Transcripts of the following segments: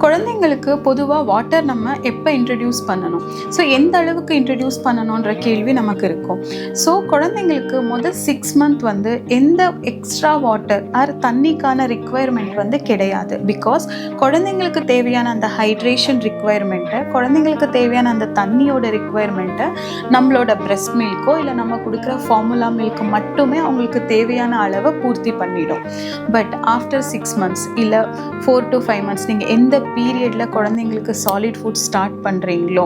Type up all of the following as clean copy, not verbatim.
குழந்தைங்களுக்கு பொதுவாக வாட்டர் நம்ம எப்போ இன்ட்ரடியூஸ் பண்ணணும், ஸோ எந்த அளவுக்கு இன்ட்ரடியூஸ் பண்ணணுன்ற கேள்வி நமக்கு இருக்கும். ஸோ குழந்தைங்களுக்கு முதல் 6 மந்த் வந்து எந்த எக்ஸ்ட்ரா வாட்டர் தண்ணிக்கான ரிக்குவயர்மெண்ட் வந்து கிடையாது. பிகாஸ் குழந்தைங்களுக்கு தேவையான அந்த ஹைட்ரேஷன் ரிக்குவயர்மெண்ட்டை, குழந்தைங்களுக்கு தேவையான அந்த தண்ணியோட ரிக்குவயர்மெண்ட்டை நம்மளோட பிரெஸ்ட் மில்க்கோ இல்லை நம்ம கொடுக்குற ஃபார்முலா மில்க் மட்டுமே அவங்களுக்கு தேவையான அளவை பூர்த்தி பண்ணிடும். பட் ஆஃப்டர் 6 மந்த்ஸ் இல்லை 4 to 5 மந்த்ஸ் நீங்கள் எந்த பீரியடில் குழந்தைங்களுக்கு சாலிட் ஃபுட் ஸ்டார்ட் பண்ணுறீங்களோ,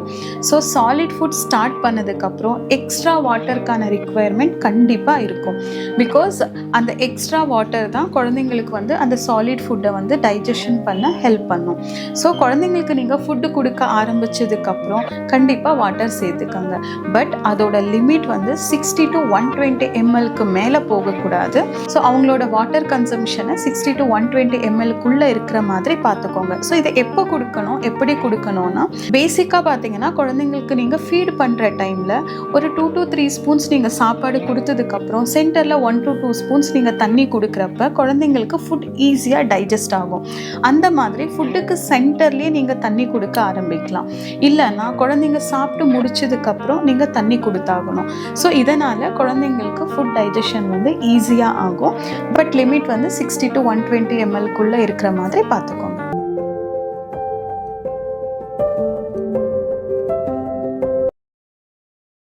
ஸோ சாலிட் ஃபுட் ஸ்டார்ட் பண்ணதுக்கப்புறம் எக்ஸ்ட்ரா வாட்டருக்கான ரிக்குவயர்மெண்ட் கண்டிப்பாக இருக்கும். பிகாஸ் அந்த எக்ஸ்ட்ரா வாட்டர் தான் குழந்தைங்களுக்கு வந்து அந்த சாலிட் ஃபுட்டை வந்து டைஜஷன் பண்ண ஹெல்ப் பண்ணும். ஸோ குழந்தைங்களுக்கு நீங்கள் ஃபுட்டு கொடுக்க ஆரம்பித்ததுக்கப்புறம் கண்டிப்பாக வாட்டர் சேர்த்துக்கங்க. பட் அதோட லிமிட் வந்து 60 to 120 mlக்கு மேலே போகக்கூடாது. ஸோ அவங்களோட வாட்டர் கன்சம்ஷனை 60 to 120 mlக்குள்ளே இருக்கிற மாதிரி பார்த்துக்கோங்க. ஸோ இதை எப்போ கொடுக்கணும், எப்படி கொடுக்கணும்னா, பேசிக்காக பார்த்தீங்கன்னா குழந்தைங்களுக்கு நீங்கள் ஃபீட் பண்ணுற டைமில் ஒரு 2 to 3 ஸ்பூன்ஸ் நீங்கள் சாப்பாடு கொடுத்ததுக்கப்புறம் சென்டரில் 1 to 2 ஸ்பூன்ஸ் நீங்கள் தண்ணி கொடுக்குறப்ப குழந்தைங்களுக்கு ஃபுட் ஈஸியாக டைஜஸ்ட் ஆகும். அந்த மாதிரி ஃபுட்டுக்கு சென்டர்லேயே நீங்கள் தண்ணி கொடுக்க ஆரம்பிக்கலாம். இல்லைன்னா குழந்தைங்க சாப்பிட்டு முடிச்சதுக்கப்புறம் நீங்கள் தண்ணி கொடுத்தாகணும். ஸோ இதனால் குழந்தைங்களுக்கு ஃபுட் டைஜஷன் வந்து ஈஸியாக ஆகும். பட் லிமிட் வந்து 60 to 120 mlக்குள்ளே இருக்கிற மாதிரி பார்த்துக்கோங்க.